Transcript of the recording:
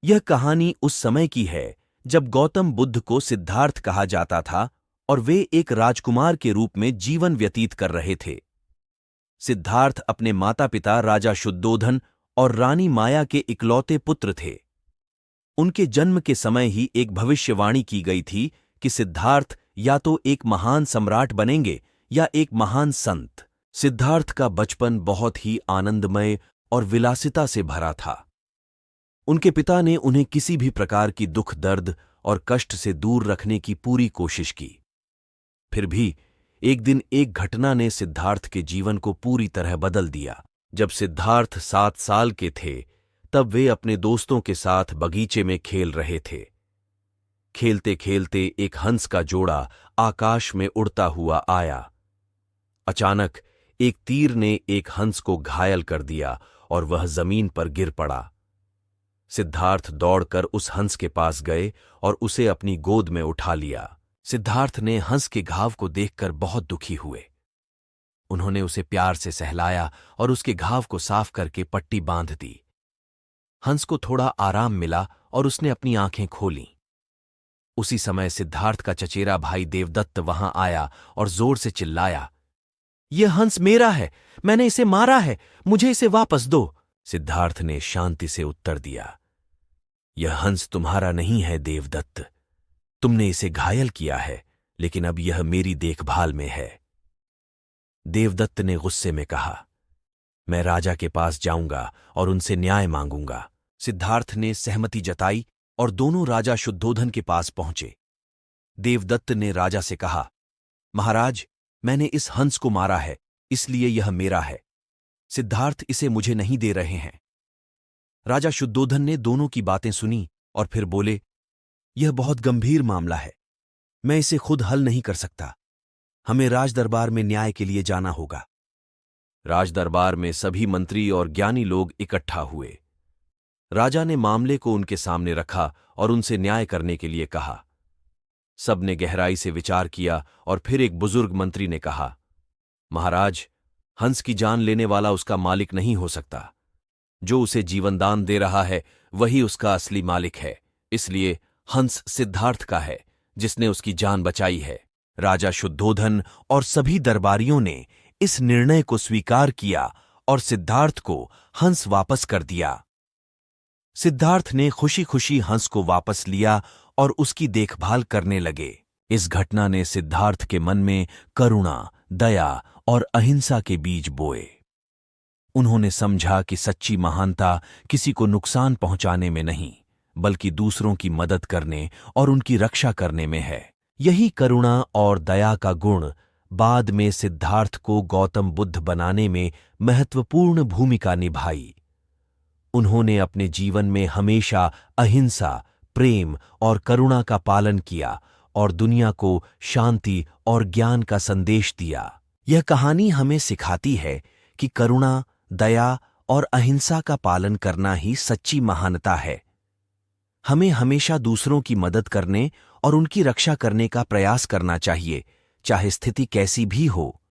यह कहानी उस समय की है जब गौतम बुद्ध को सिद्धार्थ कहा जाता था और वे एक राजकुमार के रूप में जीवन व्यतीत कर रहे थे। सिद्धार्थ अपने माता पिता राजा शुद्धोधन और रानी माया के इकलौते पुत्र थे। उनके जन्म के समय ही एक भविष्यवाणी की गई थी कि सिद्धार्थ या तो एक महान सम्राट बनेंगे या एक महान संत। सिद्धार्थ का बचपन बहुत ही आनंदमय और विलासिता से भरा था। उनके पिता ने उन्हें किसी भी प्रकार की दुख दर्द और कष्ट से दूर रखने की पूरी कोशिश की। फिर भी एक दिन एक घटना ने सिद्धार्थ के जीवन को पूरी तरह बदल दिया। जब सिद्धार्थ 7 साल के थे तब वे अपने दोस्तों के साथ बगीचे में खेल रहे थे। खेलते खेलते एक हंस का जोड़ा आकाश में उड़ता हुआ आया। अचानक एक तीर ने एक हंस को घायल कर दिया और वह जमीन पर गिर पड़ा। सिद्धार्थ दौड़कर उस हंस के पास गए और उसे अपनी गोद में उठा लिया। सिद्धार्थ ने हंस के घाव को देखकर बहुत दुखी हुए। उन्होंने उसे प्यार से सहलाया और उसके घाव को साफ करके पट्टी बांध दी। हंस को थोड़ा आराम मिला और उसने अपनी आंखें खोलीं। उसी समय सिद्धार्थ का चचेरा भाई देवदत्त वहां आया और जोर से चिल्लाया, "यह हंस मेरा है, मैंने इसे मारा है, मुझे इसे वापस दो।" सिद्धार्थ ने शांति से उत्तर दिया, "यह हंस तुम्हारा नहीं है देवदत्त, तुमने इसे घायल किया है, लेकिन अब यह मेरी देखभाल में है।" देवदत्त ने गुस्से में कहा, "मैं राजा के पास जाऊंगा और उनसे न्याय मांगूंगा।" सिद्धार्थ ने सहमति जताई और दोनों राजा शुद्धोधन के पास पहुंचे। देवदत्त ने राजा से कहा, "महाराज, मैंने इस हंस को मारा है, इसलिए यह मेरा है। सिद्धार्थ इसे मुझे नहीं दे रहे हैं।" राजा शुद्धोधन ने दोनों की बातें सुनी और फिर बोले, "यह बहुत गंभीर मामला है, मैं इसे खुद हल नहीं कर सकता। हमें राजदरबार में न्याय के लिए जाना होगा।" राजदरबार में सभी मंत्री और ज्ञानी लोग इकट्ठा हुए। राजा ने मामले को उनके सामने रखा और उनसे न्याय करने के लिए कहा। सबने गहराई से विचार किया और फिर एक बुजुर्ग मंत्री ने कहा, "महाराज, हंस की जान लेने वाला उसका मालिक नहीं हो सकता। जो उसे जीवनदान दे रहा है वही उसका असली मालिक है, इसलिए हंस सिद्धार्थ का है, जिसने उसकी जान बचाई है।" राजा शुद्धोधन और सभी दरबारियों ने इस निर्णय को स्वीकार किया और सिद्धार्थ को हंस वापस कर दिया। सिद्धार्थ ने खुशी खुशी हंस को वापस लिया और उसकी देखभाल करने लगे। इस घटना ने सिद्धार्थ के मन में करुणा, दया और अहिंसा के बीज बोए। उन्होंने समझा कि सच्ची महानता किसी को नुकसान पहुंचाने में नहीं, बल्कि दूसरों की मदद करने और उनकी रक्षा करने में है। यही करुणा और दया का गुण बाद में सिद्धार्थ को गौतम बुद्ध बनाने में महत्वपूर्ण भूमिका निभाई। उन्होंने अपने जीवन में हमेशा अहिंसा, प्रेम और करुणा का पालन किया और दुनिया को शांति और ज्ञान का संदेश दिया। यह कहानी हमें सिखाती है कि करुणा, दया और अहिंसा का पालन करना ही सच्ची महानता है। हमें हमेशा दूसरों की मदद करने और उनकी रक्षा करने का प्रयास करना चाहिए, चाहे स्थिति कैसी भी हो।